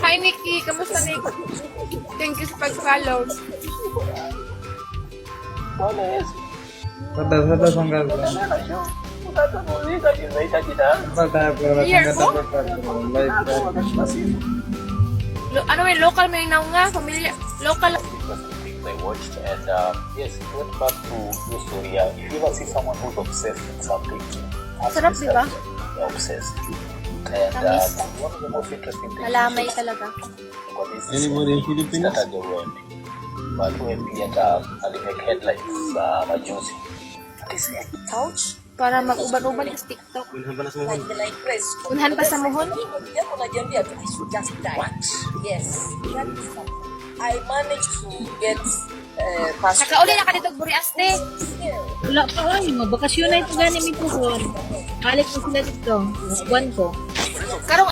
Hi, Nikki. Kamusta, Nick? Thank you sa pag-follow. Sada সংঘাত Ano may local may nga? Pamilya? Local? I watched and yes, it went back to your story. If you ever see someone who's obsessed with something, ask Sarap, yourself, diba? they're obsessed. And Tamis. one of the most interesting things Malamay talaga. what is Anybody in Philippines? started the world. But when we had make headlines, majusi. Couch? Para mag-uban-uban sa TikTok. Unhan pa sa muhon? What? Yes, that is not. I managed to get passport. Nakauli na ka dito, Buriaste. Wala pa ay, bakasyon na ito gani mi tuhon. Kalit ko sila dito. Buwan ko. Karong